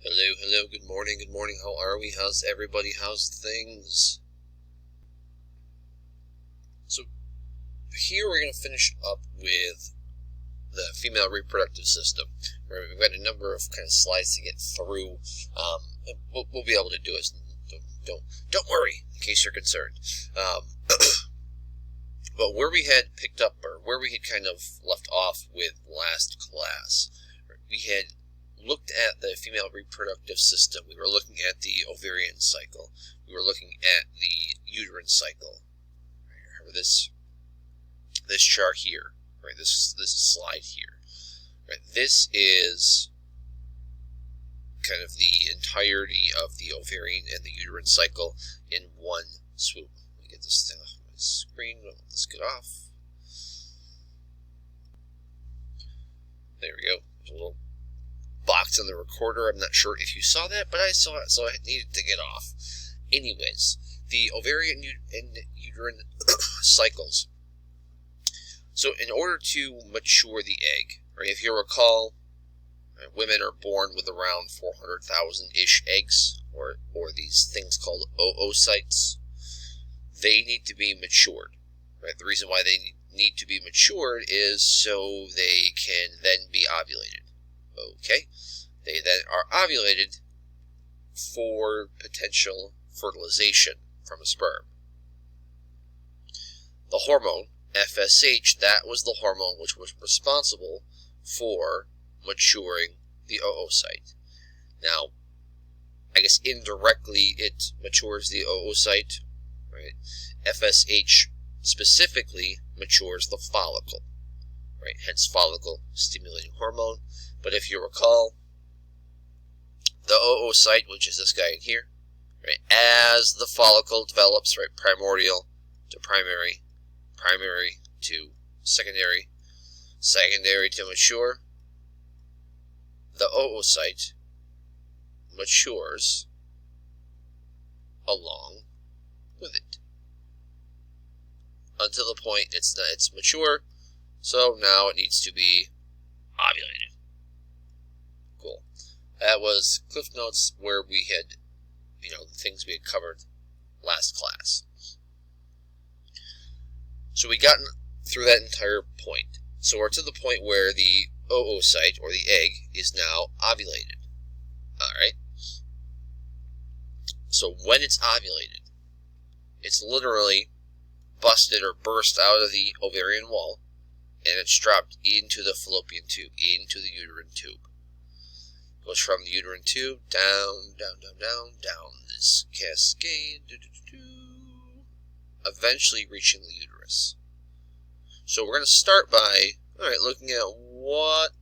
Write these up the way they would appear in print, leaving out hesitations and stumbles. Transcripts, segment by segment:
Hello, good morning, how are we? How's everybody? How's things? So, here we're going to finish up with the female reproductive system. We've got a number of kind of slides to get through. We'll be able to do it. Don't worry, in case you're concerned. But where we had picked up, or where we had kind of left off with last class, we had looked at the female reproductive system. We were looking at the ovarian cycle. We were looking at the uterine cycle. Remember this chart here, right? This slide here, right? This is kind of the entirety of the ovarian and the uterine cycle in one swoop. Let me get this thing off my screen. Let's get off. There we go. There's a little box on the recorder. I'm not sure if you saw that, but I saw it, so I needed to get off. Anyways, the ovarian and uterine cycles. So in order to mature the egg, right, if you recall, women are born with around 400,000-ish eggs, or these things called oocytes. They need to be matured. Right? The reason why they need to be matured is so they can then be ovulated. Okay? They then are ovulated for potential fertilization from a sperm. The hormone, FSH, that was the hormone which was responsible for maturing the oocyte. Now, I guess indirectly it matures the oocyte, right? FSH specifically matures the follicle, right? Hence follicle stimulating hormone. But if you recall, the oocyte, which is this guy in here, right? As the follicle develops, right, primordial to primary, primary to secondary, secondary to mature, the oocyte matures along with it until the point it's mature. So now it needs to be ovulated. Cool. That was Cliff Notes where we had, the things we had covered last class. So we gotten through that entire point. So we're to the point where the oocyte, or the egg, is now ovulated. Alright? So when it's ovulated, it's literally busted or burst out of the ovarian wall, and it's dropped into the fallopian tube, into the uterine tube. Goes from the uterine tube down this cascade, eventually reaching the uterus. So we're going to start by looking at what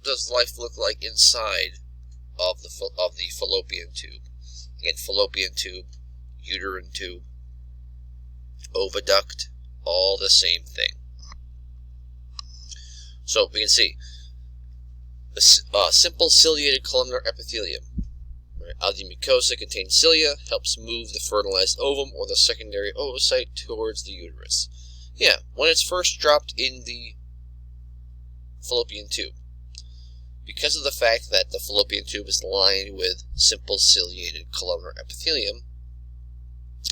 does life look like inside of the fallopian tube. Again, fallopian tube, uterine tube, oviduct, all the same thing. So we can see the simple ciliated columnar epithelium. Right? Of the mucosa contains cilia, helps move the fertilized ovum or the secondary oocyte towards the uterus. Yeah, when it's first dropped in the fallopian tube, because of the fact that the fallopian tube is lined with simple ciliated columnar epithelium,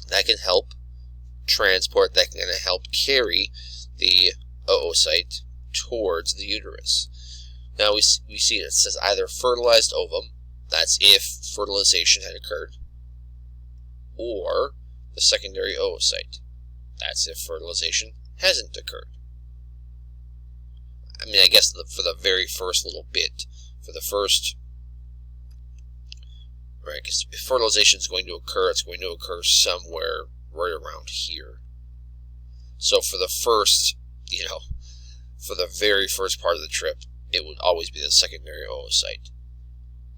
that can help transport, that can help carry the oocyte towards the uterus. Now we see it says either fertilized ovum, that's if fertilization had occurred, or the secondary oocyte, that's if fertilization hasn't occurred. I mean, I guess for the very first little bit, for the first, right, because if fertilization is going to occur, it's going to occur somewhere right around here. So for the first, for the very first part of the trip, it would always be the secondary oocyte.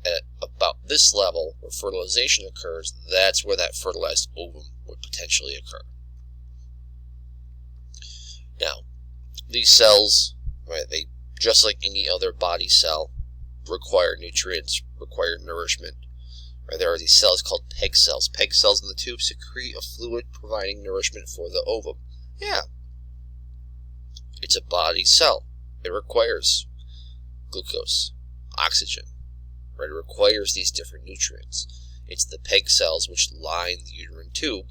At about this level, where fertilization occurs, that's where that fertilized ovum would potentially occur. Now, these cells, right, they, just like any other body cell, require nutrients, require nourishment. Right, there are these cells called PEG cells. PEG cells in the tube secrete a fluid providing nourishment for the ovum. Yeah, it's a body cell. It requires glucose, oxygen, right? It requires these different nutrients. It's the PEG cells which line the uterine tube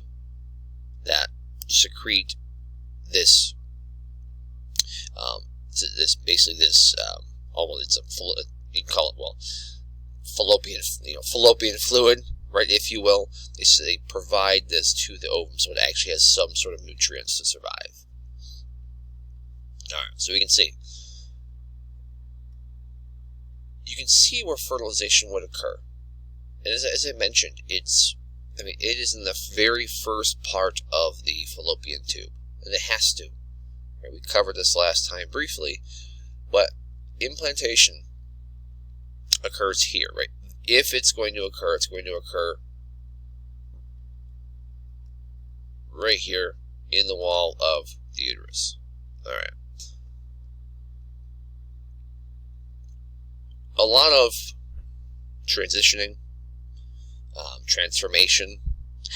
that secrete this, almost you can call it, well, fallopian fluid, right, if you will. They provide this to the ovum so it actually has some sort of nutrients to survive. Alright, so we can see. You can see where fertilization would occur. And as I mentioned, it is in the very first part of the fallopian tube. And it has to. Right, we covered this last time briefly, but implantation occurs here, right? If it's going to occur, it's going to occur right here in the wall of the uterus. All right. A lot of transitioning, transformation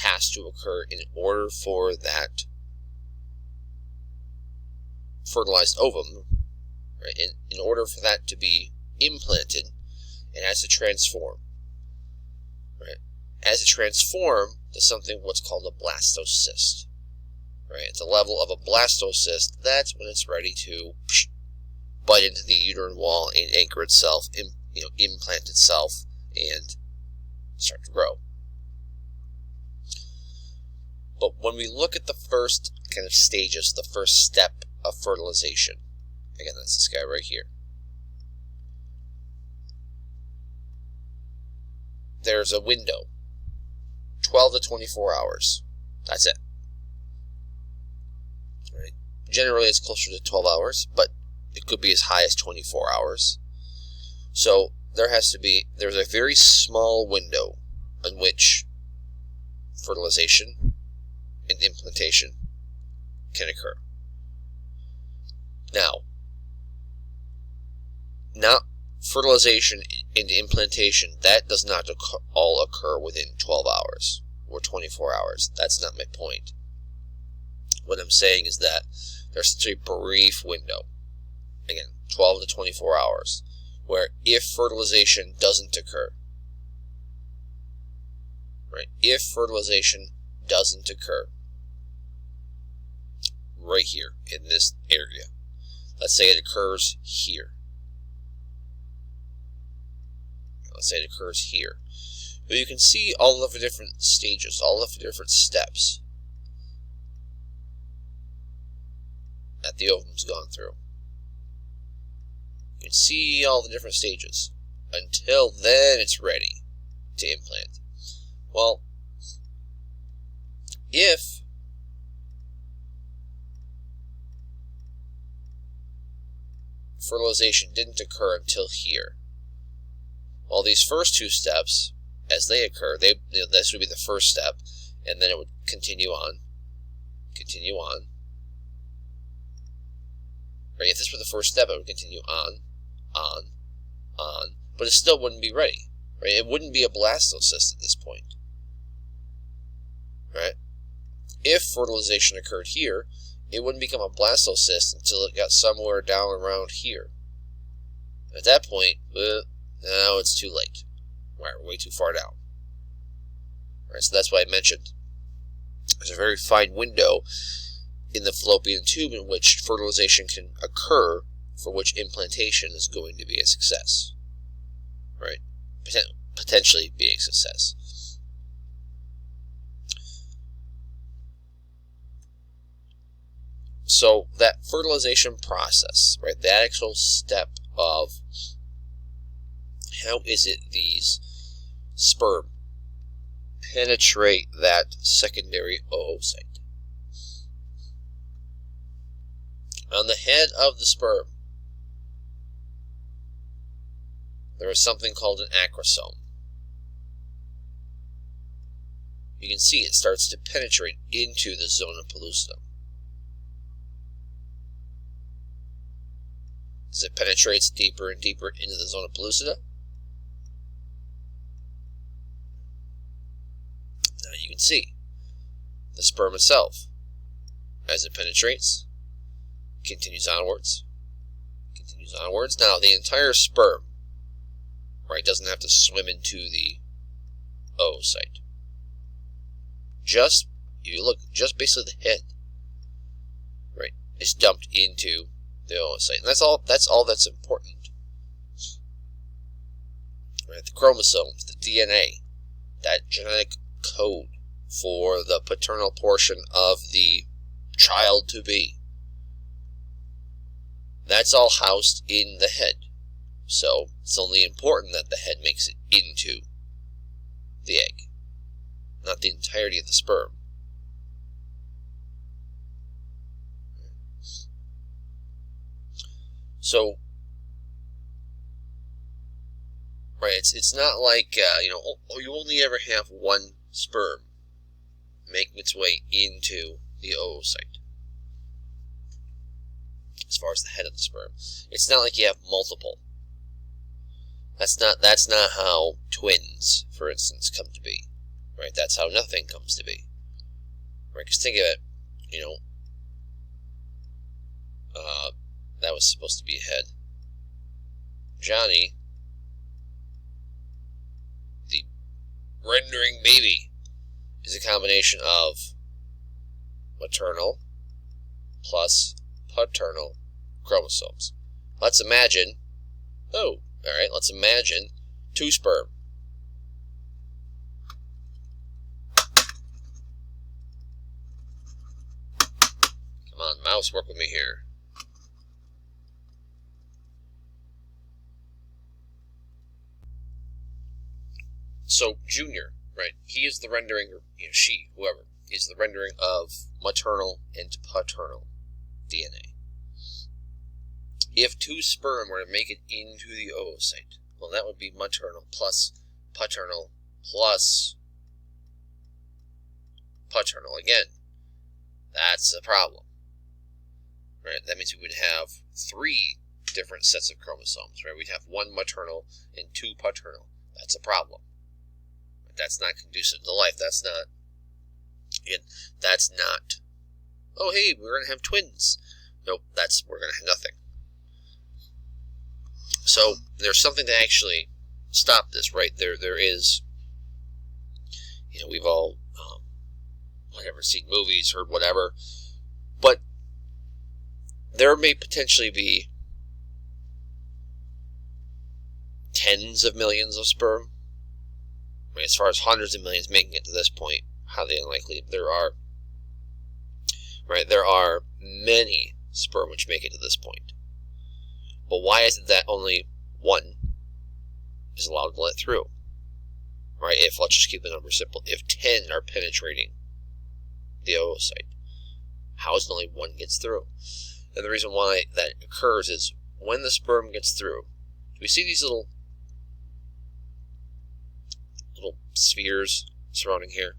has to occur in order for that fertilized ovum, right? In order for that to be implanted, it has to transform, right? As it transform to something what's called a blastocyst, right? At the level of a blastocyst, that's when it's ready to bite into the uterine wall and anchor itself, implant itself, and start to grow. But when we look at the first kind of stages, the first step of fertilization, again, that's this guy right here. There's a window, 12 to 24 hours. That's it. Right? Generally, it's closer to 12 hours, but it could be as high as 24 hours. So there's a very small window in which fertilization and implantation can occur. Now, not fertilization and implantation, that does not all occur within 12 hours or 24 hours. That's not my point. What I'm saying is that there's such a brief window, again, 12 to 24 hours, where if fertilization doesn't occur, right, if fertilization doesn't occur right here in this area, let's say it occurs here. Let's say it occurs here. But you can see all of the different stages, all of the different steps that the ovum's gone through. You can see all the different stages. Until then, it's ready to implant. Well, if fertilization didn't occur until here, well, these first two steps, as they occur, this would be the first step, and then it would continue on. Right? If this were the first step, it would continue on, but it still wouldn't be ready. Right? It wouldn't be a blastocyst at this point. Right? If fertilization occurred here, it wouldn't become a blastocyst until it got somewhere down around here. At that point, now it's too late. We're way too far down. Right, so that's why I mentioned there's a very fine window in the fallopian tube in which fertilization can occur, for which implantation is going to be a success. Right? Potentially be a success. So that fertilization process, right, the actual step of how is it these sperm penetrate that secondary oocyte. On the head of the sperm, there is something called an acrosome. You can see it starts to penetrate into the zona pellucidum. As it penetrates deeper and deeper into the zona pellucida, now you can see the sperm itself, as it penetrates, continues onwards. Now the entire sperm, right? It doesn't have to swim into the oocyte. Just, if you look, just basically the head, right, is dumped into the oocyte. And that's all that's important. Right? The chromosomes, the DNA, that genetic code for the paternal portion of the child-to-be, that's all housed in the head. So it's only important that the head makes it into the egg, not the entirety of the sperm. So, right, it's not like, you only ever have one sperm making its way into the oocyte. As far as the head of the sperm, it's not like you have multiple. That's not how twins, for instance, come to be, right? That's how nothing comes to be, right? Because think of it, that was supposed to be a head. Johnny, the rendering baby, is a combination of maternal plus paternal chromosomes. Let's imagine, let's imagine 2 sperm. Come on, mouse, work with me here. So Junior, right, he is the rendering, or she, whoever, is the rendering of maternal and paternal DNA. If 2 sperm were to make it into the oocyte, well, that would be maternal plus paternal plus paternal again. That's a problem. Right? That means we would have 3 different sets of chromosomes. Right? We'd have 1 maternal and 2 paternal. That's a problem. That's not conducive to life. That's not, oh, hey, we're going to have twins. Nope, we're going to have nothing. So there's something to actually stop this, right? There is, we've all, seen movies, heard whatever, but there may potentially be tens of millions of sperm. I mean, as far as hundreds of millions making it to this point, highly unlikely. There are many sperm which make it to this point. But why is it that only 1 is allowed to let through? Right? Let's just keep the number simple. If 10 are penetrating the oocyte, how is it only 1 gets through? And the reason why that occurs is when the sperm gets through, we see these little spheres surrounding here.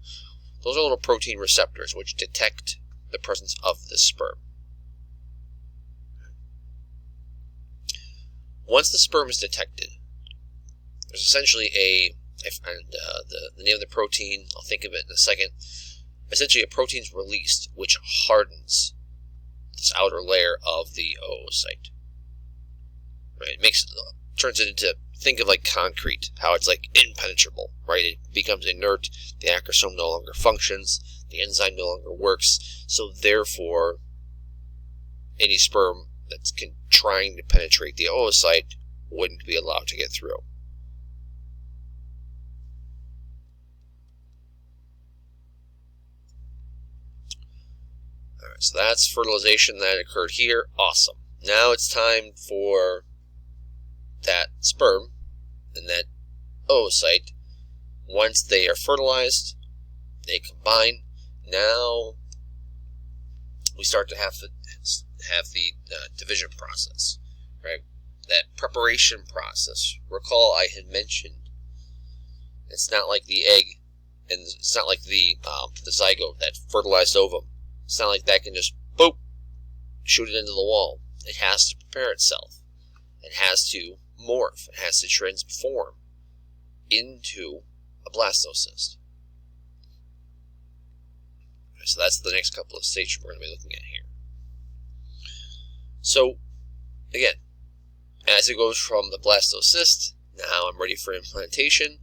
Those are little protein receptors which detect the presence of the sperm. Once the sperm is detected, there's essentially the name of the protein, I'll think of it in a second. Essentially, a protein is released which hardens this outer layer of the oocyte. Right? Turns it into, think of like concrete, how it's like impenetrable, right? It becomes inert, the acrosome no longer functions, the enzyme no longer works, so therefore any sperm that's trying to penetrate the oocyte wouldn't be allowed to get through. Alright, so that's fertilization that occurred here. Awesome. Now it's time for that sperm and that oocyte. Once they are fertilized, they combine. Now we start to have the division process, right? That preparation process. Recall I had mentioned it's not like the egg, and it's not like the zygote, that fertilized ovum. It's not like that can just boop shoot it into the wall. It has to prepare itself. It has to morph. It has to transform into a blastocyst. So that's the next couple of stages we're going to be looking at here. So, again, as it goes from the blastocyst, Now I'm ready for implantation.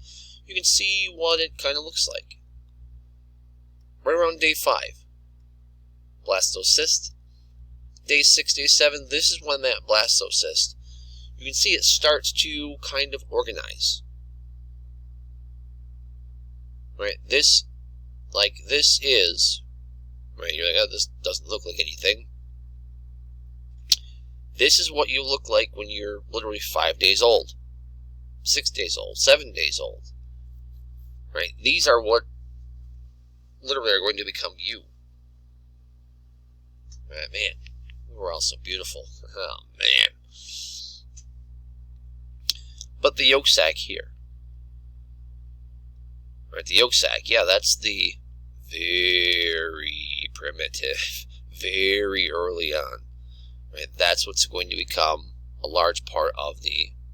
You can see what it kind of looks like. Right around day 5, blastocyst. Day 6, day 7, this is when that blastocyst, you can see it starts to kind of organize. Right, this is, right, you're like, oh, this doesn't look like anything. This is what you look like when you're literally 5 days old, 6 days old, 7 days old. Right, these are what literally are going to become you. Right, man, we're all so beautiful. Oh, man. But the yolk sac here. Right, the yolk sac, yeah, that's the very primitive, very early on. Right, that's what's going to become a large part of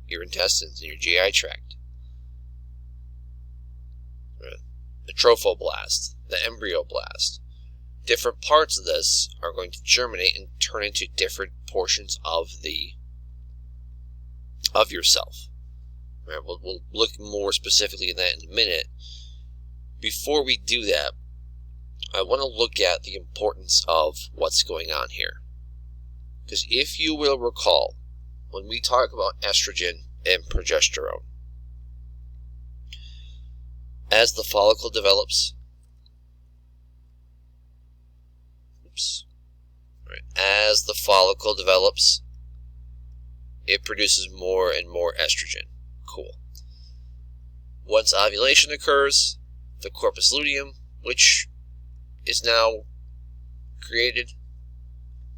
your intestines and your GI tract. Right, the trophoblast, the embryoblast. Different parts of this are going to germinate and turn into different portions of yourself. Right, we'll look more specifically at that in a minute. Before we do that, I want to look at the importance of what's going on here. Because if you will recall, when we talk about estrogen and progesterone, as the follicle develops, as the follicle develops, it produces more and more estrogen. Cool. Once ovulation occurs, the corpus luteum, which is now created,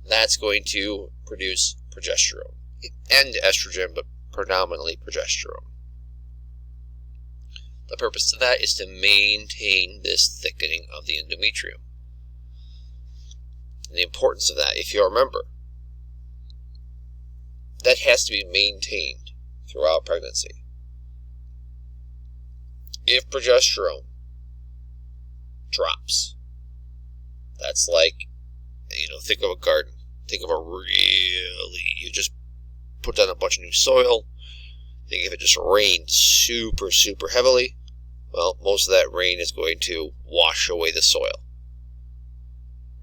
that's going to produce progesterone and estrogen, but predominantly progesterone. The purpose of that is to maintain this thickening of the endometrium. And the importance of that, if you remember, that has to be maintained throughout pregnancy. If progesterone drops, that's like, think of a garden. Think of you just put down a bunch of new soil. Think if it just rained super, super heavily, well, most of that rain is going to wash away the soil.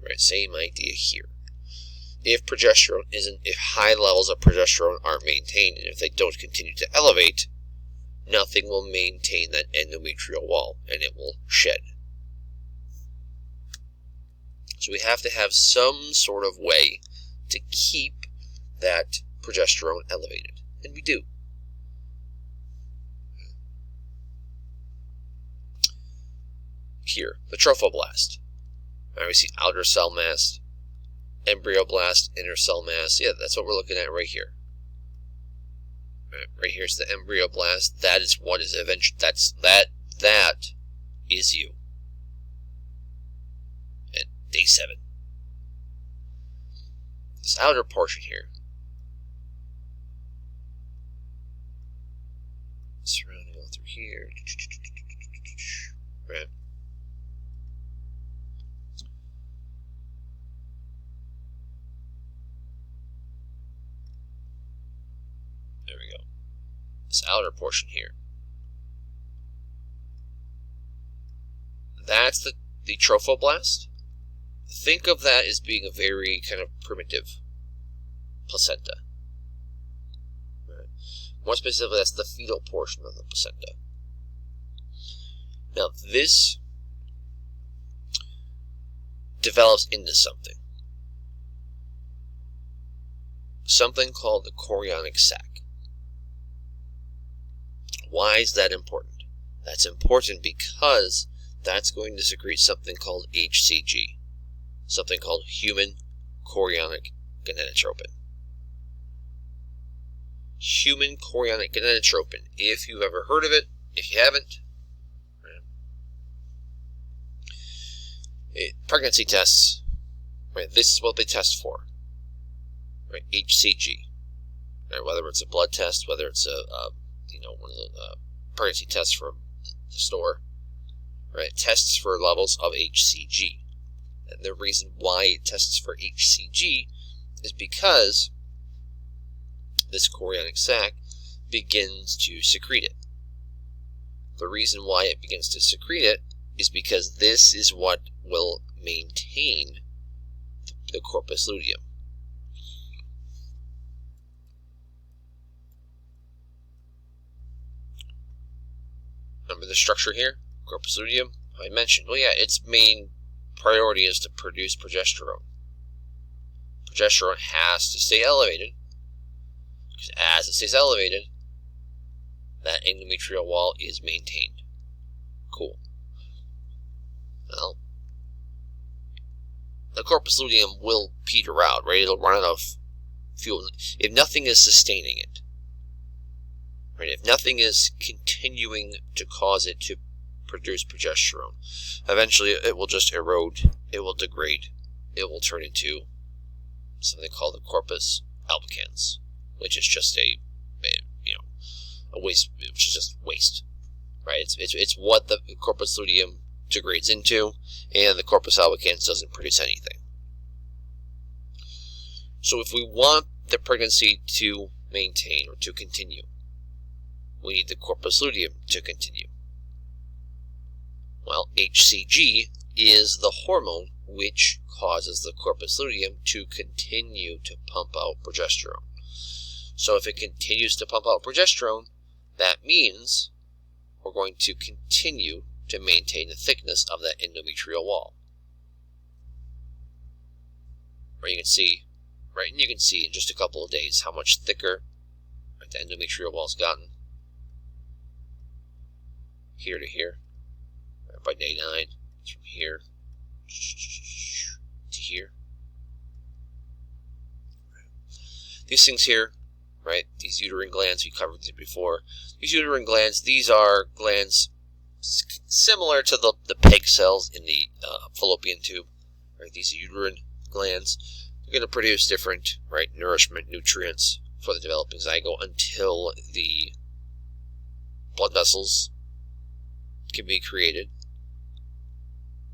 Right, same idea here. If high levels of progesterone aren't maintained, and if they don't continue to elevate, nothing will maintain that endometrial wall, and it will shed. So we have to have some sort of way to keep that progesterone elevated, and we do. Here, the trophoblast. Right, we see outer cell mass, embryoblast, inner cell mass. Yeah, that's what we're looking at right here. Right here's the embryoblast. That is what is eventually. That is you. At day 7. This outer portion here. Surrounding all through here. Right. There we go. This outer portion here. That's the trophoblast. Think of that as being a very kind of primitive placenta. Right. More specifically, that's the fetal portion of the placenta. Now, this develops into something called the chorionic sac. Why is that important? That's important because that's going to secrete something called HCG, something called human chorionic gonadotropin. Human chorionic gonadotropin, if you've ever heard of it, if you haven't, pregnancy tests, right? This is what they test for, right? HCG, right? Whether it's a blood test, whether it's one of the pregnancy tests from the store, right? Tests for levels of HCG, and the reason why it tests for HCG is because this chorionic sac begins to secrete it. The reason why it begins to secrete it is because this is what will maintain the corpus luteum. Remember the structure here? Corpus luteum, I mentioned. Well, yeah, its main priority is to produce progesterone. Progesterone has to stay elevated, because as it stays elevated, that endometrial wall is maintained. Cool. Well, the corpus luteum will peter out, right? It'll run out of fuel. If nothing is sustaining it, right? If nothing is continuing to cause it to produce progesterone, eventually it will just erode, it will degrade, it will turn into something called the corpus albicans, which is just a waste, which is just waste, right? It's what the corpus luteum degrades into, and the corpus albicans doesn't produce anything. So if we want the pregnancy to maintain or to continue, we need the corpus luteum to continue. Well, HCG is the hormone which causes the corpus luteum to continue to pump out progesterone. So if it continues to pump out progesterone, that means we're going to continue to maintain the thickness of that endometrial wall. Right, you can see in just a couple of days how much thicker, right, the endometrial wall's gotten. Here to here. Right, by day 9, it's from here to here. These things here, right, these uterine glands, we covered these before. These uterine glands, these are glands similar to the peg cells in the fallopian tube. Right, these uterine glands, they're going to produce different, right, nourishment, nutrients for the developing zygote until the blood vessels can be created.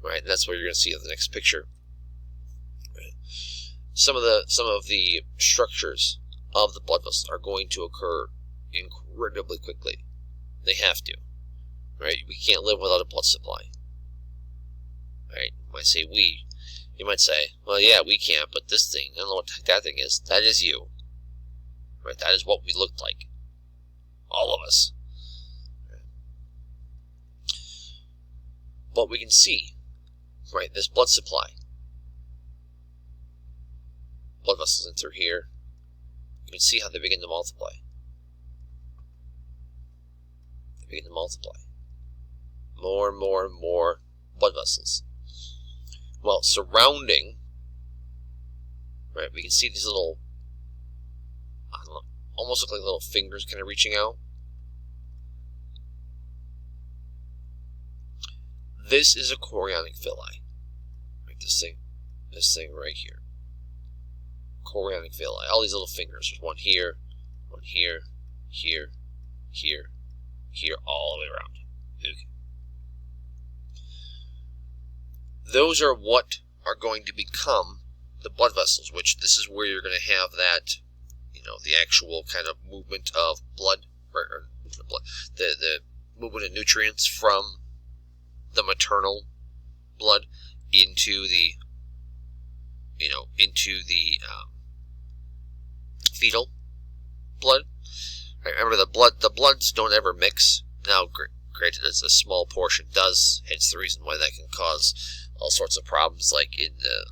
Right, and that's what you're going to see in the next picture. Right. Some of the structures of the blood vessels are going to occur incredibly quickly. They have to. Right, we can't live without a blood supply. Right, when I say we, you might say, well, yeah, we can't, but this thing, I don't know what that thing is. That is you. Right, that is what we look like. All of us. Right. But we can see, right, this blood supply. Blood vessels in through here. You can see how they begin to multiply. They begin to multiply. More and more and more blood vessels. Well, surrounding, right, we can see these little, I don't know, almost look like little fingers kind of reaching out. This is a chorionic villi. Right, this thing right here. Chorionic villi. All these little fingers. There's one here, here, here, all the way around. Okay. Those are what are going to become the blood vessels, which this is where you're going to have that, the actual kind of movement of blood, or the movement of nutrients from the maternal blood into the, fetal blood. Right, remember the bloods don't ever mix. Now, granted, as a small portion does, hence the reason why that can cause all sorts of problems, like in the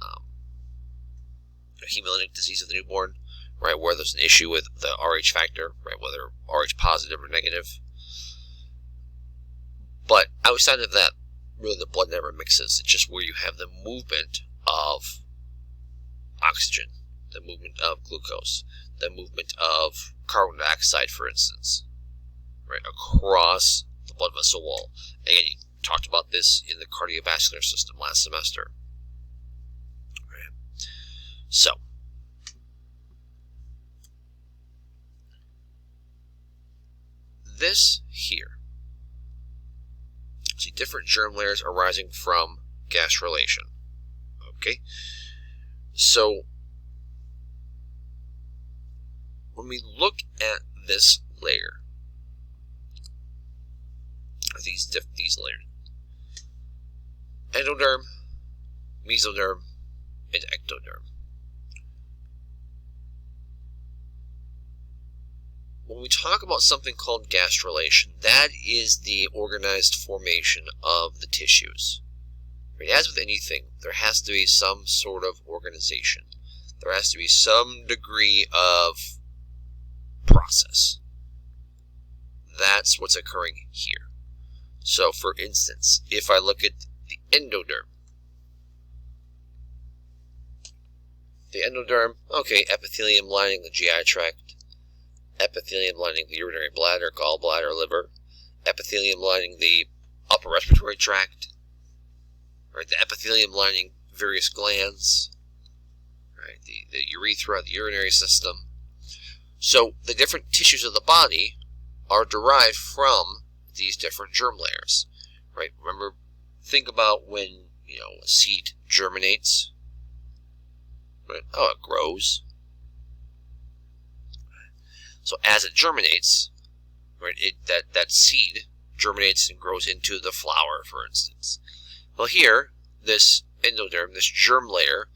hemolytic disease of the newborn, right, where there's an issue with the Rh factor, right, whether Rh positive or negative. But outside of that, really the blood never mixes. It's just where you have the movement of oxygen, the movement of glucose, the movement of carbon dioxide, for instance, right, across the blood vessel wall. Again, you talked about this in the cardiovascular system last semester. Right. So, this here, see different germ layers arising from gastrulation. Okay, so when we look at this layer. These layers: endoderm, mesoderm, and ectoderm. When we talk about something called gastrulation, that is the organized formation of the tissues. Right? As with anything, there has to be some sort of organization. There has to be some degree of process. That's what's occurring here. So, for instance, if I look at the endoderm, okay, epithelium lining the GI tract, epithelium lining the urinary bladder, gallbladder, liver, epithelium lining the upper respiratory tract, right? The epithelium lining various glands, right? The urethra, the urinary system. So the different tissues of the body are derived from these different germ layers, right? Remember, think about when, a seed germinates, right? Oh, it grows. So as it germinates, right, that seed germinates and grows into the flower, for instance. Well, here, this endoderm, this germ layer,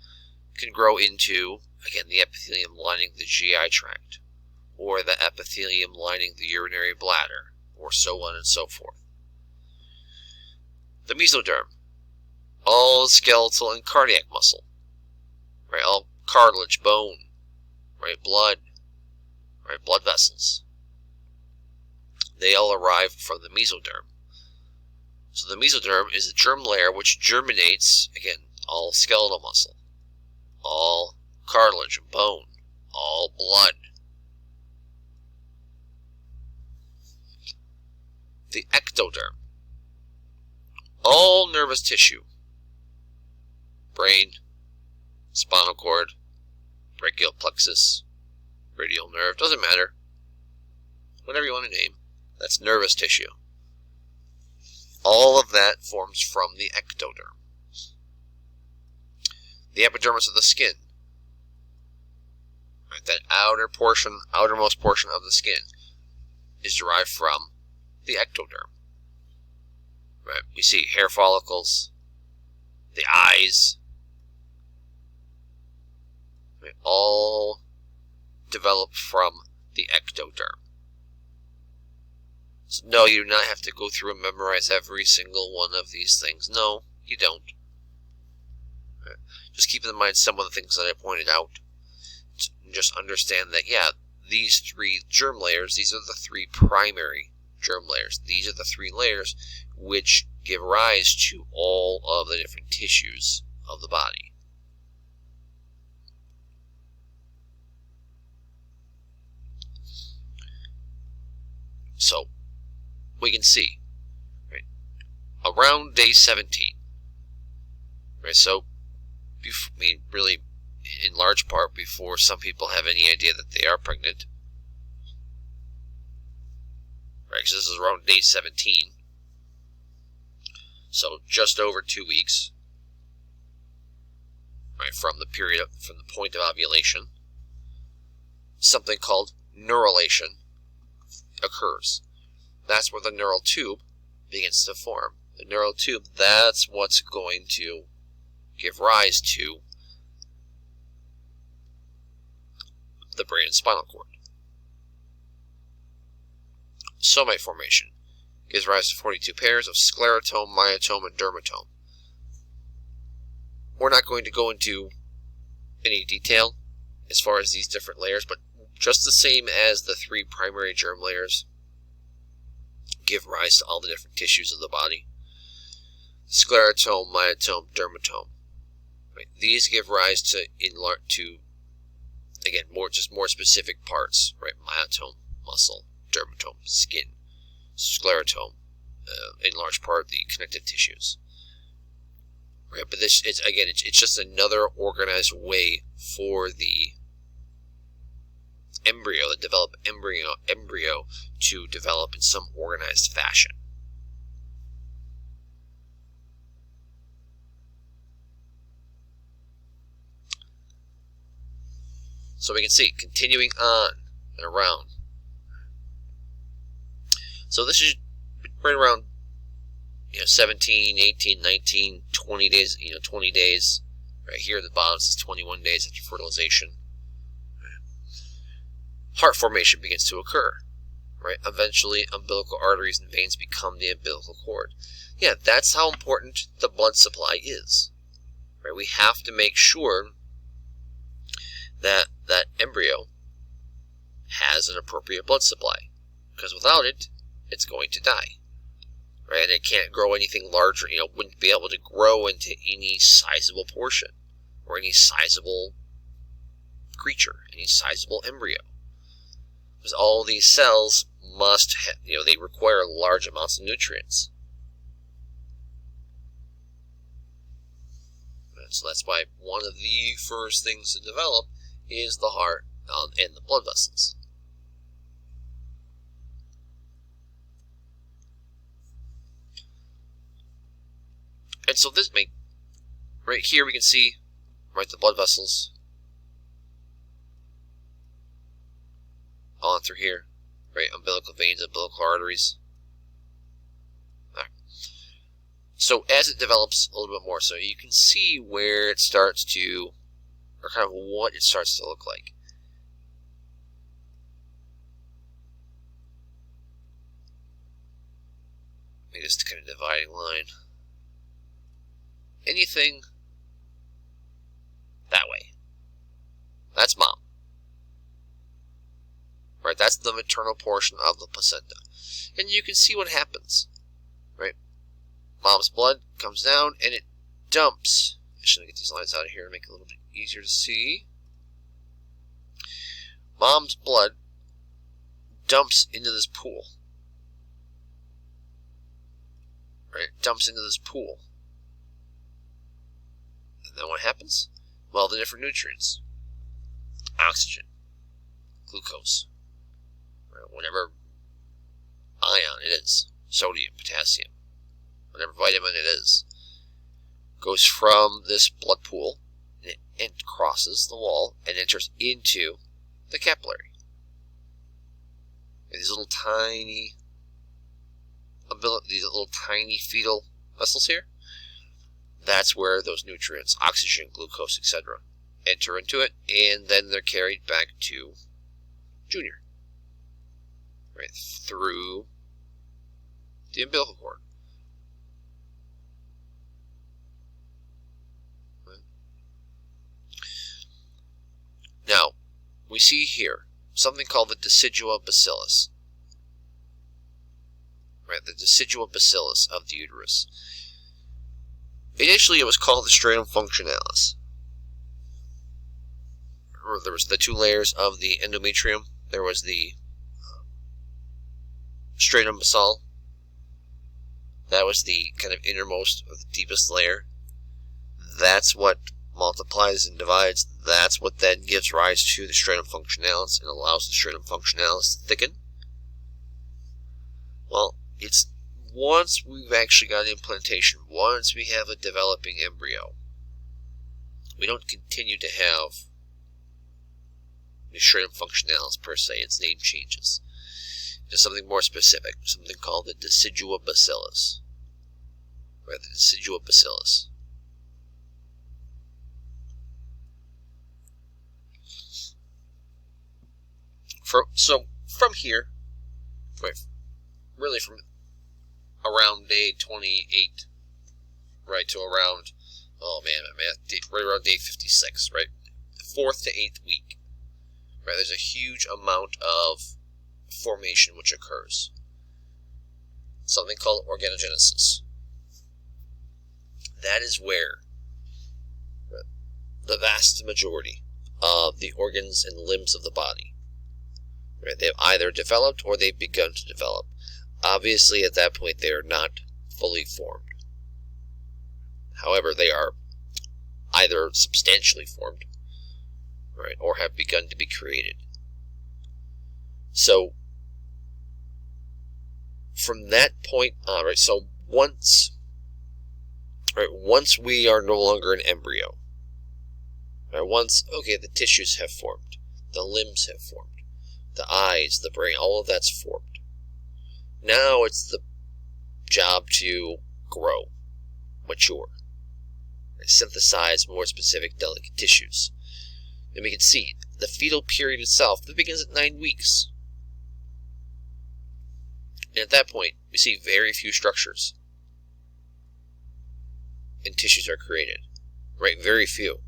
can grow into, again, the epithelium lining the GI tract, or the epithelium lining the urinary bladder, or so on and so forth. The mesoderm, all skeletal and cardiac muscle, right, all cartilage, bone, right, blood, right, blood vessels. They all arrive from the mesoderm. So the mesoderm is the germ layer which germinates, again, all skeletal muscle, all cartilage and bone, all blood. The ectoderm, all nervous tissue, brain, spinal cord, brachial plexus, radial nerve, doesn't matter, whatever you want to name, that's nervous tissue. All of that forms from the ectoderm. The epidermis of the skin, right, that outermost portion of the skin, is derived from the ectoderm. Right? We see hair follicles, the eyes, right, all develop from the ectoderm. So no, you do not have to go through and memorize every single one of these things. No, you don't. Right? Just keep in mind some of the things that I pointed out. Just understand that, yeah, these three germ layers, these are the three primary germ layers. These are the three layers which give rise to all of the different tissues of the body. So, we can see, right, around day 17, right, so, really, in large part before some people have any idea that they are pregnant, right, because this is around day 17, so just over 2 weeks, right, from the point of ovulation, something called neurulation occurs. That's where the neural tube begins to form. The neural tube, that's what's going to give rise to the brain and spinal cord. Somite formation gives rise to 42 pairs of sclerotome, myotome, and dermatome. We're not going to go into any detail as far as these different layers, but just the same as the three primary germ layers give rise to all the different tissues of the body. Sclerotome, myotome, dermatome. Right? These give rise to again, more specific parts, right? Myotome, muscle, dermatome, skin, sclerotome, in large part the connective tissues. Right? But this is, again, it's just another organized way for the embryo, the developed embryo to develop in some organized fashion. So we can see, continuing on and around, So this is right around 17, 18, 19, 20 days, 20 days. Right here at the bottom says 21 days after fertilization. Heart formation begins to occur. Right? Eventually, umbilical arteries and veins become the umbilical cord. Yeah, that's how important the blood supply is. Right? We have to make sure that that embryo has an appropriate blood supply, because without it, it's going to die. Right? And it can't grow anything larger. Wouldn't be able to grow into any sizable portion or any sizable creature, any sizable embryo. Because all these cells must, they require large amounts of nutrients. And so that's why one of the first things to develop is the heart and the blood vessels. And so this right here we can see, right, the blood vessels on through here, right, umbilical veins, umbilical arteries. Right. So as it develops a little bit more, so you can see where it starts to, or kind of what it starts to look like. Maybe just kind of dividing line. Anything that way. That's mom. Right, that's the maternal portion of the placenta. And you can see what happens. Right? Mom's blood comes down and it dumps. I should get these lines out of here to make it a little bit easier to see. Mom's blood dumps into this pool. Right? Dumps into this pool. And then what happens? Well, the different nutrients. Oxygen. Glucose. Right? Whatever ion it is. Sodium, potassium. Whatever vitamin it is. Goes from this blood pool and crosses the wall and enters into the capillary. And these little tiny fetal vessels here, that's where those nutrients, oxygen, glucose, etc., enter into it, and then they're carried back to Junior, right, through the umbilical cord. Right. Now, we see here something called the decidua bacillus. Right, the decidua bacillus of the uterus. Initially, it was called the stratum functionalis. Remember, there was the two layers of the endometrium. There was the stratum basal. That was the kind of innermost, or the deepest layer. That's what multiplies and divides. That's what then gives rise to the stratum functionalis and allows the stratum functionalis to thicken. Well, it's once we've actually got implantation, once we have a developing embryo, we don't continue to have the stratum functionalis per se. Its name changes to something more specific, something called the decidua bacillus. Right, the decidua bacillus. So from here, right, really from around day 28, right, to around, oh man, right around day 56, right, 4th to 8th week, right, there's a huge amount of formation which occurs. Something called organogenesis. That is where the vast majority of the organs and limbs of the body, right, they've either developed or they've begun to develop. Obviously, at that point, they are not fully formed. However, they are either substantially formed, right, or have begun to be created. So, from that point on, right, so once we are no longer an embryo, right, once, okay, the tissues have formed, the limbs have formed, the eyes, the brain, all of that's formed. Now it's the job to grow, mature, and synthesize more specific, delicate tissues. And we can see the fetal period itself that begins at 9 weeks. And at that point, we see very few structures and tissues are created. Right? Very few.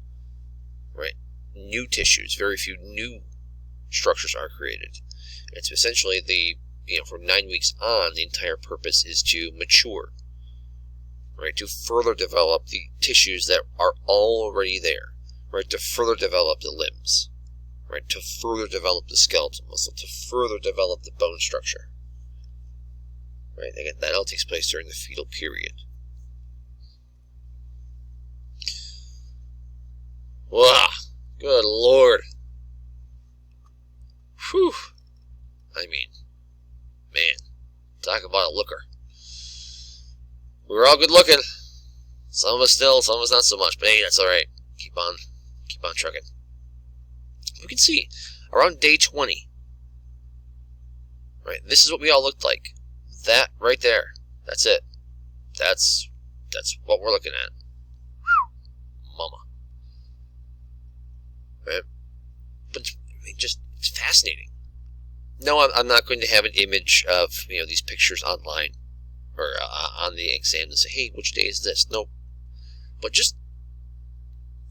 Right? New tissues, very few new structures are created. It's essentially from 9 weeks on, the entire purpose is to mature. Right? To further develop the tissues that are already there. Right? To further develop the limbs. Right? To further develop the skeletal muscle. To further develop the bone structure. Right? Again, that all takes place during the fetal period. Wow! Good Lord! Whew! I mean, man, talk about a looker. We were all good looking. Some of us still, some of us not so much. But hey, that's all right. Keep on trucking. You can see around day 20. Right, this is what we all looked like. That right there. That's it. That's what we're looking at. Mama. Right? But it's fascinating. No, I'm not going to have an image of these pictures online or on the exam and say, hey, which day is this? Nope. But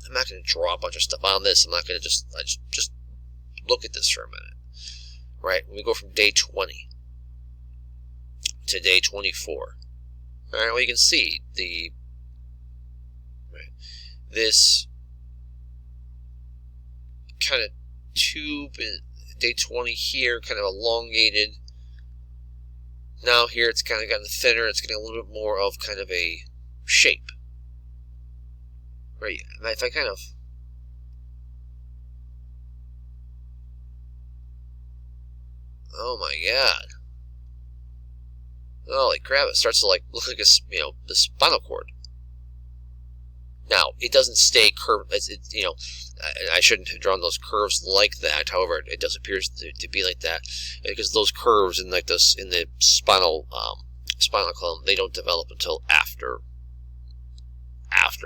I'm not going to draw a bunch of stuff on this. I'm not going to just look at this for a minute. Right? When we go from day 20 to day 24. All right, well, you can see this kind of tube in day 20 here, kind of elongated. Now here it's kind of gotten thinner. It's getting a little bit more of kind of a shape. Right? If I kind of oh my God! Holy crap! It starts to look like the spinal cord. Now it doesn't stay curved. I shouldn't have drawn those curves like that. However, it does appear to be like that because those curves in the spinal column, they don't develop until after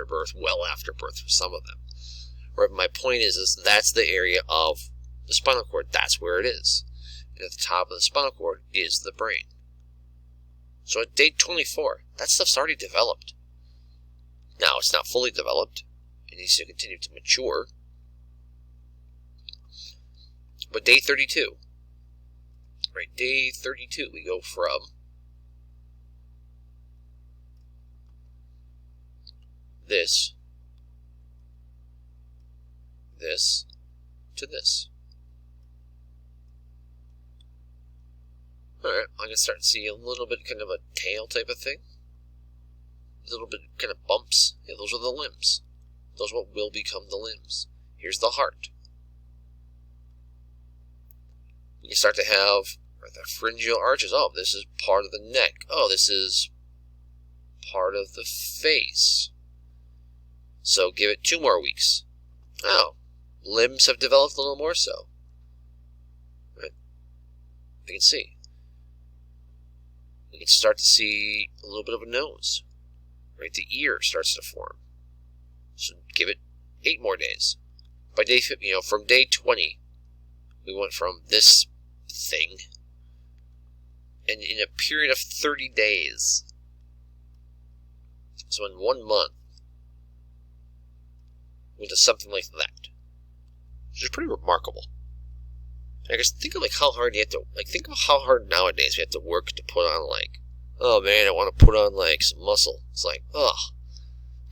birth, well after birth for some of them. Right? My point is that's the area of the spinal cord. That's where it is. And at the top of the spinal cord is the brain. So at day 24, that stuff's already developed. Now, it's not fully developed. It needs to continue to mature. But day 32, right, day 32, we go from this to this. Alright, I can start to see a little bit kind of a tail type of thing. A little bit kind of bumps. Yeah, those are the limbs. Those are what will become the limbs. Here's the heart. You start to have the pharyngeal arches. Oh, this is part of the neck. Oh, this is part of the face. So give it 2 more weeks. Oh, limbs have developed a little more so. Right? You can see. You can start to see a little bit of a nose. Right? The ear starts to form. So give it 8 more days. By day, from day 20, we went from this thing, and in a period of 30 days, so in 1 month, we did something like that, which is pretty remarkable. I guess think of how hard you have to, think of how hard nowadays we have to work to put on, oh man, I want to put on, some muscle. It's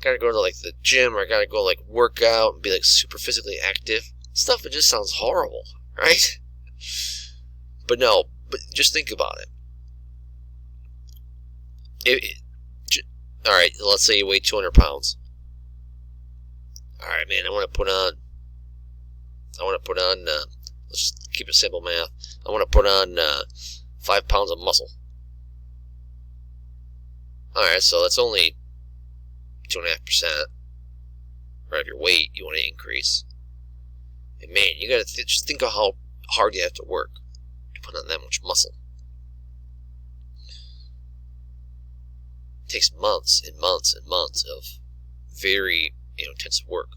gotta go to, the gym, or I gotta go, work out and be, super physically active. Stuff, it just sounds horrible, right? But no, just think about it. Alright, let's say you weigh 200 pounds. Alright, man, I want to put on, let's just keep it simple math. I want to put on 5 pounds of muscle. Alright, so that's only 2.5%. Right, of your weight you want to increase. And man, you got to just think of how hard you have to work to put on that much muscle. takes months and months and months of very intensive work.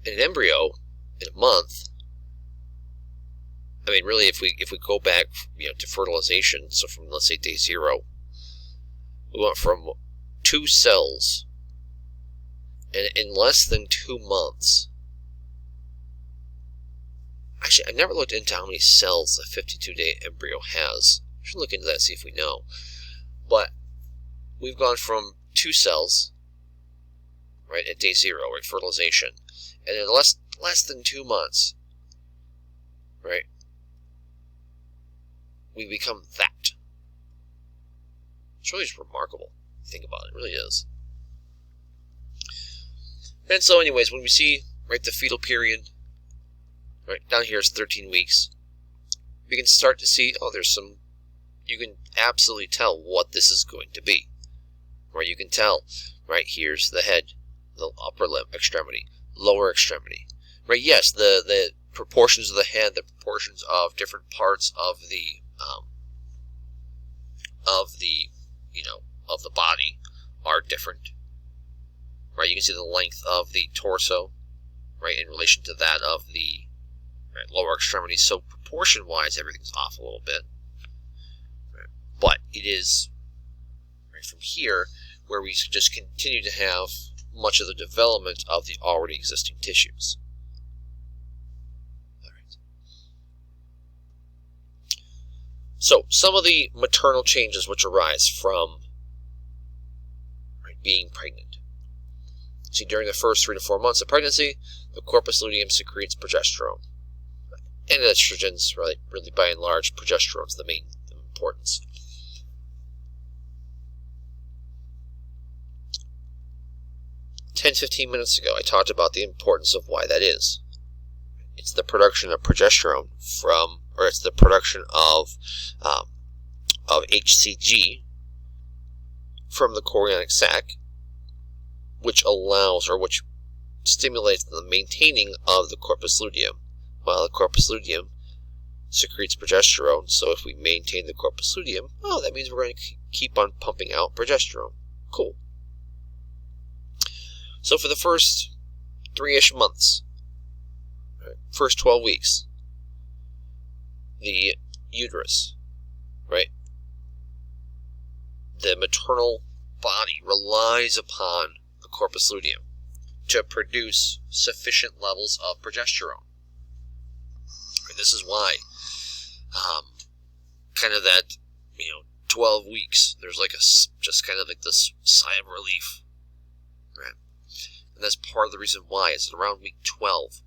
In an embryo, in a month, I mean, really, if we go back, to fertilization, so from, let's say, day 0, we went from 2 cells, and in less than 2 months. Actually, I never looked into how many cells a 52-day embryo has. I should look into that, see if we know. But we've gone from 2 cells, right, at day 0, right, fertilization, and in less than 2 months, right, we become that. It's really just remarkable. Think about it. It really is. And so, anyways, when we see, right, the fetal period, right, down here is 13 weeks, we can start to see, there's some, you can absolutely tell what this is going to be. Right, you can tell, right, here's the head, the upper limb extremity, lower extremity. Right, yes, the proportions of the head, the proportions of different parts of the of the body are different. Right, you can see the length of the torso, right, in relation to that of the lower extremity. So proportion-wise, everything's off a little bit. Right. But it is right from here where we just continue to have much of the development of the already existing tissues. All right. So some of the maternal changes which arise from being pregnant. See, during the first 3 to 4 months of pregnancy, the corpus luteum secretes progesterone. And estrogens, really by and large, progesterone is the main importance. $10-15 minutes ago, I talked about the importance of why that is. It's the production of progesterone it's the production of HCG from the chorionic sac, which allows or which stimulates the maintaining of the corpus luteum, while the corpus luteum secretes progesterone. So if we maintain the corpus luteum, that means we're going to keep on pumping out progesterone. Cool. So for the first 3-ish months, first 12 weeks, the uterus, right, the maternal body relies upon the corpus luteum to produce sufficient levels of progesterone. Right, this is why, kind of that, 12 weeks, there's like just kind of like this sigh of relief, right? And that's part of the reason why is around week 12.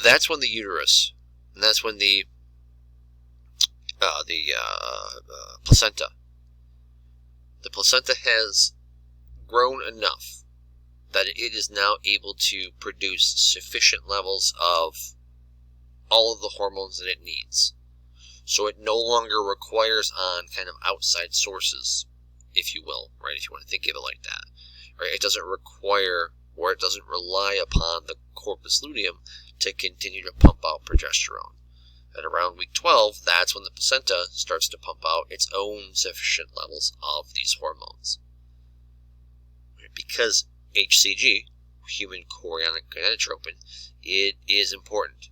That's when the uterus, and that's when the placenta. The placenta has grown enough that it is now able to produce sufficient levels of all of the hormones that it needs. So it no longer requires on kind of outside sources, if you will, right? If you want to think of it like that, right? It doesn't require, or it doesn't rely upon the corpus luteum to continue to pump out progesterone. At around week 12, that's when the placenta starts to pump out its own sufficient levels of these hormones. Because HCG, human chorionic gonadotropin, it is important.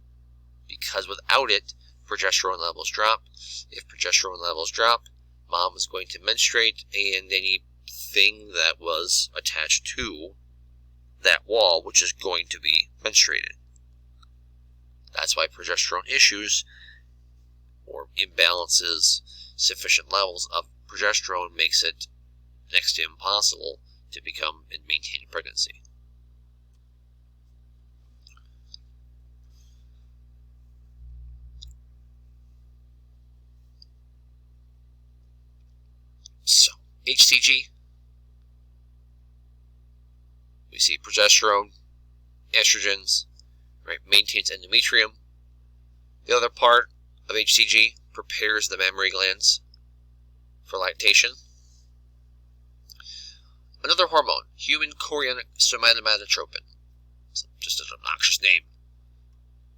Because without it, progesterone levels drop. If progesterone levels drop, mom is going to menstruate, and anything that was attached to that wall, which is going to be menstruated. That's why progesterone issues or imbalances sufficient levels of progesterone makes it next to impossible to become and maintain a pregnancy. So, HCG, we see progesterone, estrogens, right, maintains endometrium. The other part of HCG prepares the mammary glands for lactation. Another hormone, human chorionic somatotropin, it's just an obnoxious name.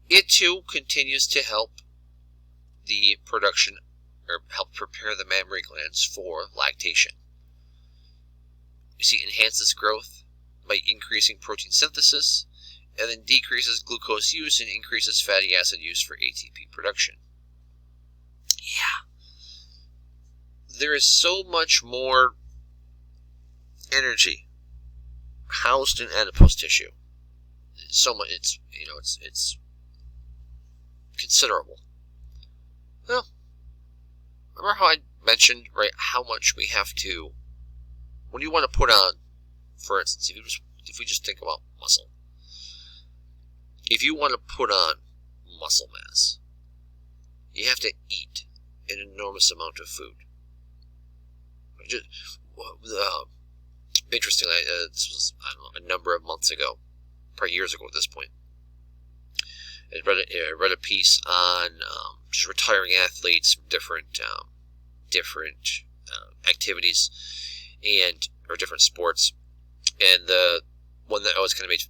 It too continues to help the production or help prepare the mammary glands for lactation. We see enhances growth by increasing protein synthesis, and then decreases glucose use and increases fatty acid use for ATP production. Yeah. There is so much more energy housed in adipose tissue. So much, it's considerable. Well, remember how I mentioned, right, how much we have to, when you want to put on, for instance, if we just think about muscle, if you want to put on muscle mass, you have to eat an enormous amount of food. Interestingly, this was, I don't know, a number of months ago, probably years ago at this point. I read a piece on just retiring athletes from different activities or different sports, and the one that always kind of made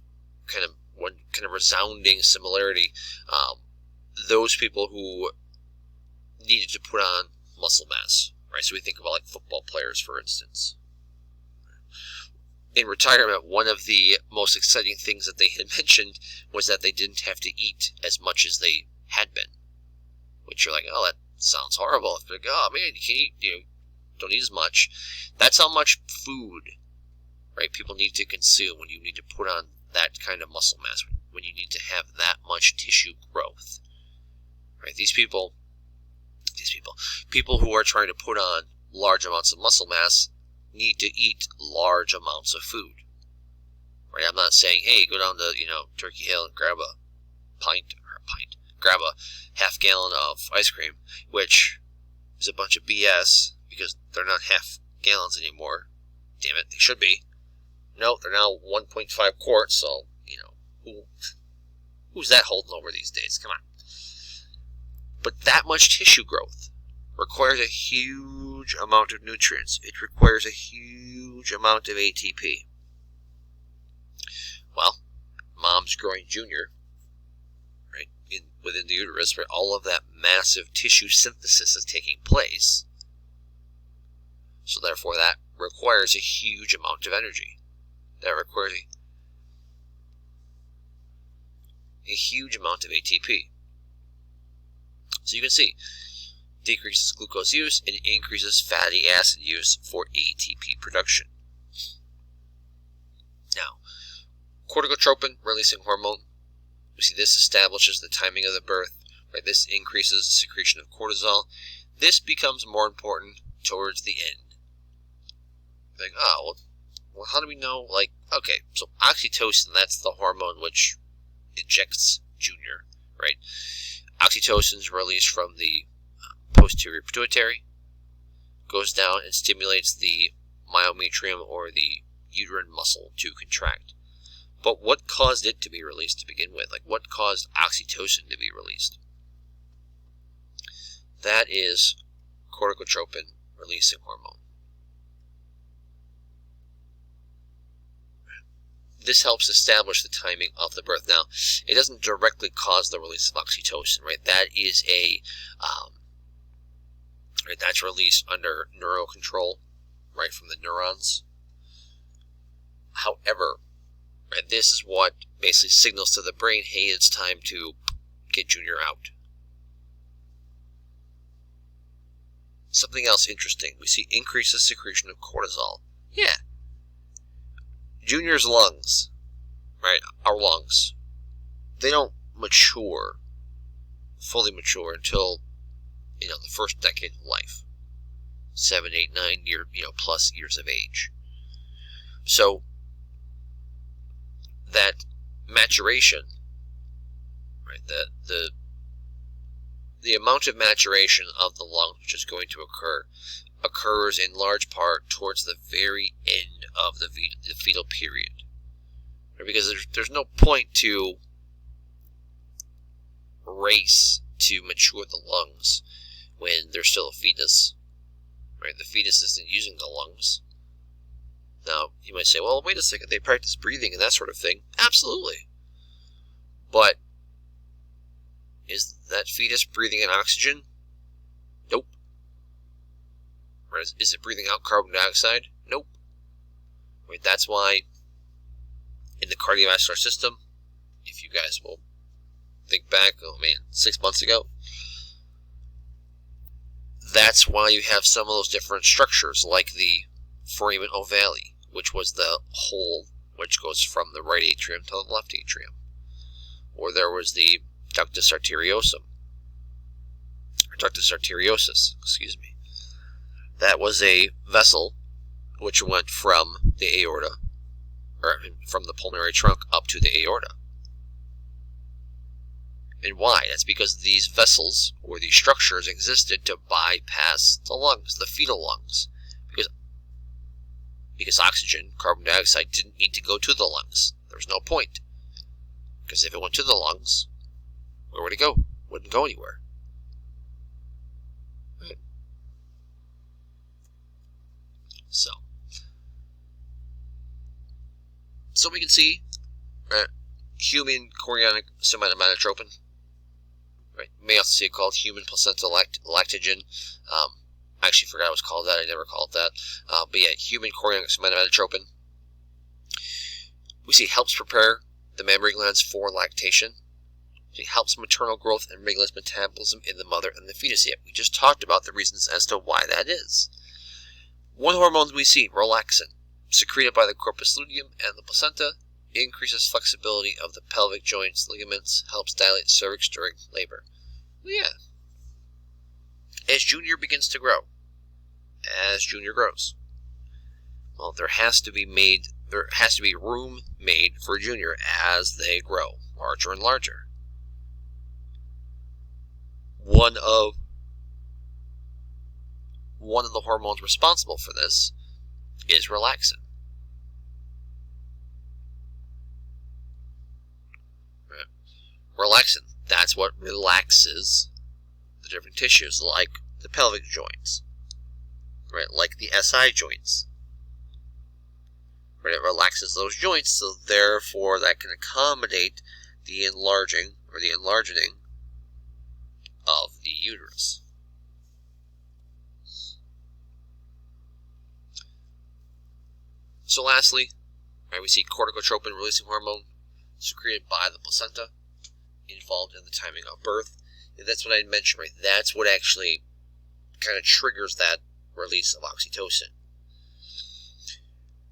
one resounding similarity. Those people who needed to put on muscle mass, right? So we think about like football players, for instance. In retirement, one of the most exciting things that they had mentioned was that they didn't have to eat as much as they had been. Which you're like, oh, that sounds horrible. It's like, oh man, you can't eat, don't eat as much. That's how much food, right, people need to consume when you need to put on that kind of muscle mass, when you need to have that much tissue growth. Right? People who are trying to put on large amounts of muscle mass need to eat large amounts of food. Right? I'm not saying, hey, go down to, Turkey Hill and grab grab a half gallon of ice cream, which is a bunch of BS because they're not half gallons anymore. Damn it, they should be. No, they're now 1.5 quarts, so, who's that holding over these days? Come on. But that much tissue growth requires a huge amount of nutrients. It requires a huge amount of ATP. Well, mom's growing junior, right, within the uterus, where all of that massive tissue synthesis is taking place. So therefore, that requires a huge amount of energy. That requires a huge amount of ATP. So you can see, decreases glucose use and increases fatty acid use for ATP production. Now, corticotropin releasing hormone, we see this establishes the timing of the birth, right? This increases the secretion of cortisol. This becomes more important towards the end. Like, well, how do we know? Like, okay, so oxytocin, that's the hormone which ejects junior, right? Oxytocin is released from the posterior pituitary, goes down and stimulates the myometrium or the uterine muscle to contract. But what caused it to be released to begin with? Like, what caused oxytocin to be released? That is corticotropin releasing hormone. This helps establish the timing of the birth. Now, it doesn't directly cause the release of oxytocin, right? That is right, that's released under neural control, right, from the neurons. However, right, this is what basically signals to the brain, hey, it's time to get junior out. Something else interesting, we see increases secretion of cortisol. Yeah. Junior's lungs, right, our lungs, they don't fully mature until, the first decade of life. 7, 8, 9 plus years of age. So, that maturation, right, the amount of maturation of the lungs which is going to occurs in large part towards the very end of the fetal period. Right? Because there's no point to race to mature the lungs when there's still a fetus. Right? The fetus isn't using the lungs. Now, you might say, well, wait a second, they practice breathing and that sort of thing. Absolutely. But is that fetus breathing in oxygen? Nope. Is it breathing out carbon dioxide? Nope. Right, that's why in the cardiovascular system, if you guys will think back, 6 months ago, that's why you have some of those different structures, like the foramen ovale, which was the hole which goes from the right atrium to the left atrium. Or there was the ductus arteriosus, excuse me. That was a vessel which went from the aorta, or from the pulmonary trunk up to the aorta. And why? That's because these vessels, or these structures, existed to bypass the lungs, the fetal lungs. Because oxygen, carbon dioxide, didn't need to go to the lungs. There was no point. Because if it went to the lungs, where would it go? It wouldn't go anywhere. Right. So we can see human chorionic somatomatotropin. Right. You may also see it called human placental lactogen. I actually forgot it was called that. I never called it that. But yeah, human chorionic somatomatotropin. We see it helps prepare the mammary glands for lactation. It helps maternal growth and regulates metabolism in the mother and the fetus. Yet we just talked about the reasons as to why that is. One hormone we see, relaxin, secreted by the corpus luteum and the placenta, increases flexibility of the pelvic joints, ligaments, helps dilate cervix during labor. Well, yeah. As Junior begins to grow, as Junior grows, well, there has to be room made for Junior as they grow larger and larger. One of the hormones responsible for this is relaxin. Relaxin, that's what relaxes the different tissues, like the pelvic joints, right? Like the SI joints. Right? It relaxes those joints, so therefore that can accommodate the enlarging or the enlargening of the uterus. So lastly, right, we see corticotropin releasing hormone secreted by the placenta, involved in the timing of birth. And that's what I mentioned, right? That's what actually kind of triggers that release of oxytocin.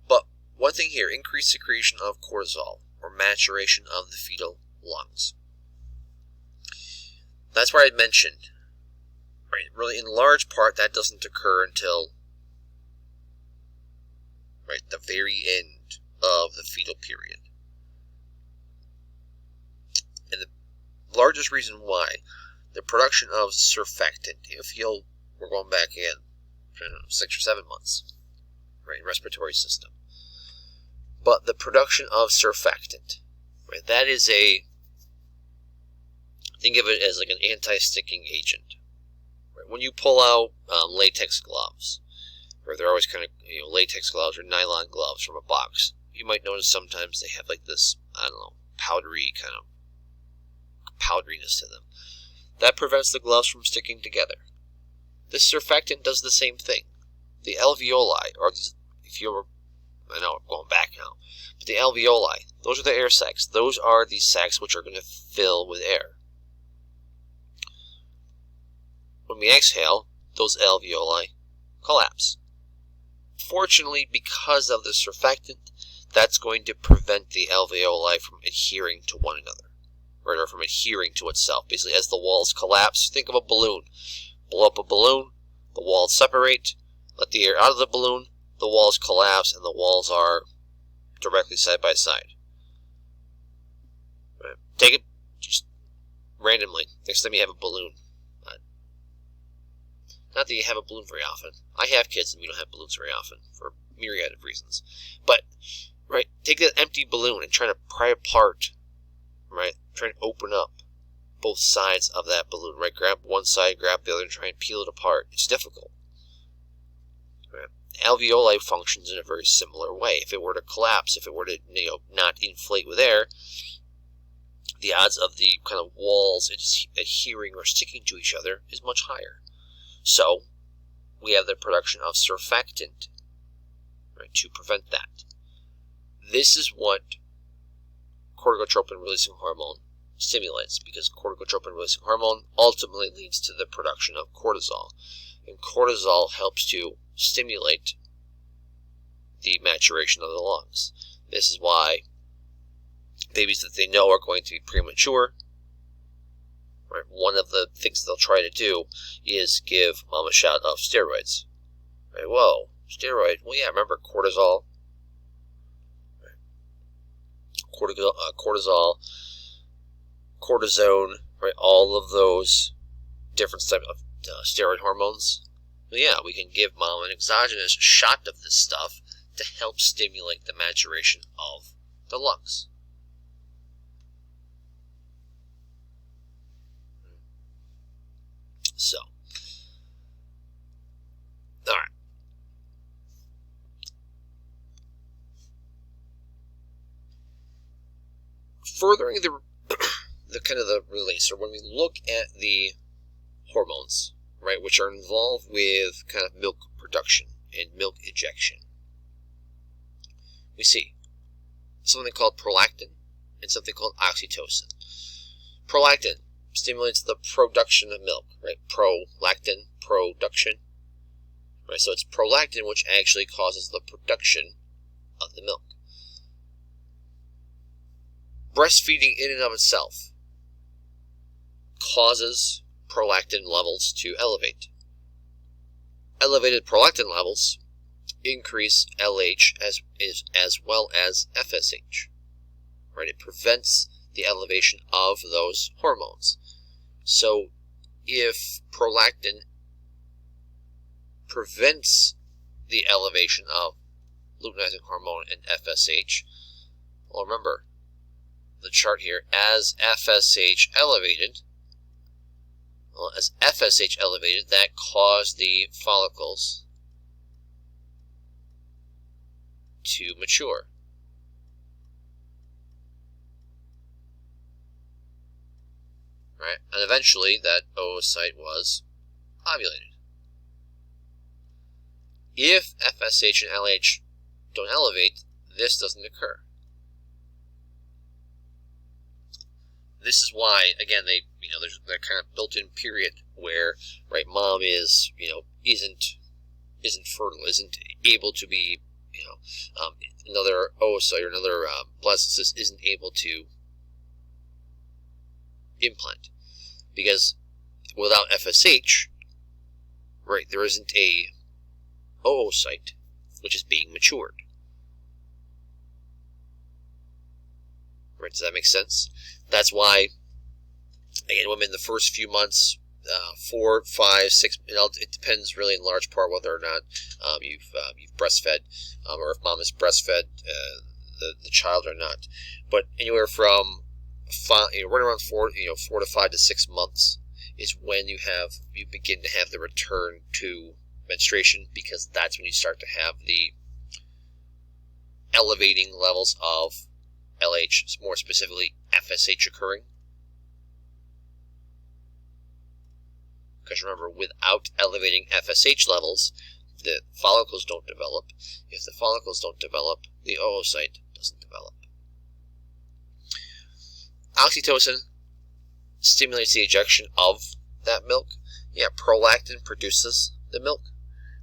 But one thing here, increased secretion of cortisol, or maturation of the fetal lungs. That's where I mentioned, right? Really, in large part, that doesn't occur until, right, the very end of the fetal period. And the largest reason why, the production of surfactant, we're going back in 6 or 7 months, right, respiratory system. But the production of surfactant, right, that is think of it as like an anti-sticking agent. Right? When you pull out latex gloves, or they're always kind of latex gloves or nylon gloves from a box, you might notice sometimes they have like this, I don't know, powdery kind of powderiness to them. That prevents the gloves from sticking together. This surfactant does the same thing. The alveoli, or these, I know I'm going back now, but the alveoli, those are the air sacs. Those are the sacs which are going to fill with air. When we exhale, those alveoli collapse. Fortunately, because of the surfactant, that's going to prevent the alveoli from adhering to one another, or from adhering to itself. Basically, as the walls collapse, think of a balloon. Blow up a balloon, the walls separate, let the air out of the balloon, the walls collapse, and the walls are directly side by side. Right. Take it just randomly. Next time you have a balloon. Not that you have a balloon very often. I have kids and we don't have balloons very often for a myriad of reasons. But, right, take that empty balloon and try to pry apart, right? Try to open up both sides of that balloon, right? Grab one side, grab the other, and try and peel it apart. It's difficult. Right? Alveoli functions in a very similar way. If it were to collapse, if it were to not inflate with air, the odds of the kind of walls adhering or sticking to each other is much higher. So, we have the production of surfactant, right, to prevent that. This is what corticotropin-releasing hormone stimulates, because corticotropin-releasing hormone ultimately leads to the production of cortisol. And cortisol helps to stimulate the maturation of the lungs. This is why babies that they know are going to be premature, right, one of the things they'll try to do is give mom a shot of steroids. Right, whoa, steroid, well yeah, remember cortisol, right? Cortisol, cortisone, right, all of those different types of steroid hormones. Well, yeah, we can give mom an exogenous shot of this stuff to help stimulate the maturation of the lungs. So, all right. Furthering the kind of the release, or when we look at the hormones, right, which are involved with kind of milk production and milk ejection, we see something called prolactin and something called oxytocin. Prolactin stimulates the production of milk, right? Prolactin, production, right? So it's prolactin which actually causes the production of the milk. Breastfeeding in and of itself causes prolactin levels to elevate. Elevated prolactin levels increase LH as well as FSH, right? It prevents the elevation of those hormones. So if prolactin prevents the elevation of luteinizing hormone and FSH, well, remember the chart here, as FSH elevated, that caused the follicles to mature. Right? And eventually that oocyte was ovulated. If FSH and LH don't elevate, this doesn't occur. This is why, again, there's that kind of built-in period where, right, mom is, isn't fertile, isn't able to be, another oocyte or another blastocyst isn't able to implant, because without FSH, right, there isn't a oocyte which is being matured. Right, does that make sense? That's why, again, women, the first few months, 4, 5, 6, it depends really in large part whether or not you've breastfed, or if mom has breastfed the child or not. But anywhere from right around 4 to 5 to 6 months is when you begin to have the return to menstruation, because that's when you start to have the elevating levels of LH, more specifically FSH, occurring. Because remember, without elevating FSH levels, the follicles don't develop. If the follicles don't develop, the oocyte doesn't develop. Oxytocin stimulates the ejection of that milk. Yeah, prolactin produces the milk,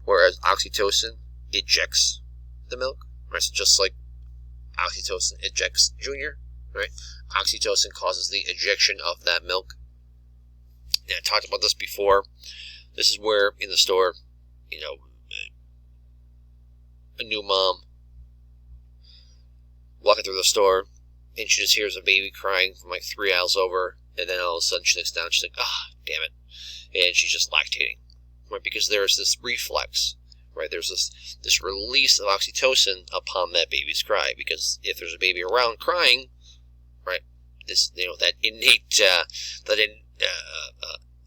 whereas oxytocin ejects the milk. Right? So just like oxytocin ejects Junior, right? Oxytocin causes the ejection of that milk. And I talked about this before. This is where in the store, a new mom walking through the store, and she just hears a baby crying from like 3 aisles over, and then all of a sudden she looks down, she's like, damn it, and she's just lactating, right? Because there's this reflex, right? There's this release of oxytocin upon that baby's cry, because if there's a baby around crying, right, that innate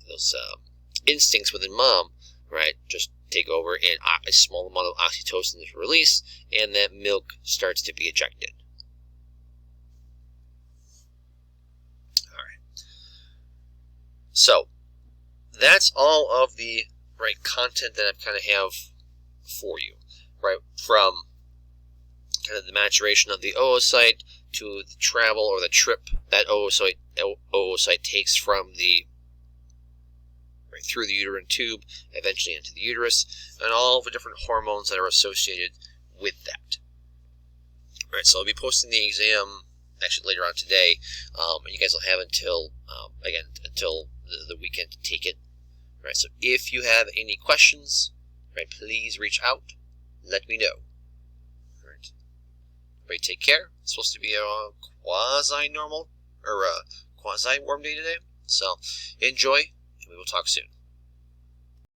those instincts within mom, right, just take over, and a small amount of oxytocin is released, and that milk starts to be ejected. All right. So that's all of the right, content that I kind of have for you, right, from kind of the maturation of the oocyte to the travel or the trip that oocyte takes from the through the uterine tube, eventually into the uterus, and all the different hormones that are associated with that. All right, so I'll be posting the exam actually later on today, and you guys will have until until the weekend to take it. All right, so if you have any questions, right, please reach out. Let me know. All right, everybody, take care. It's supposed to be a quasi-normal or a quasi-warm day today, so enjoy, and we will talk soon.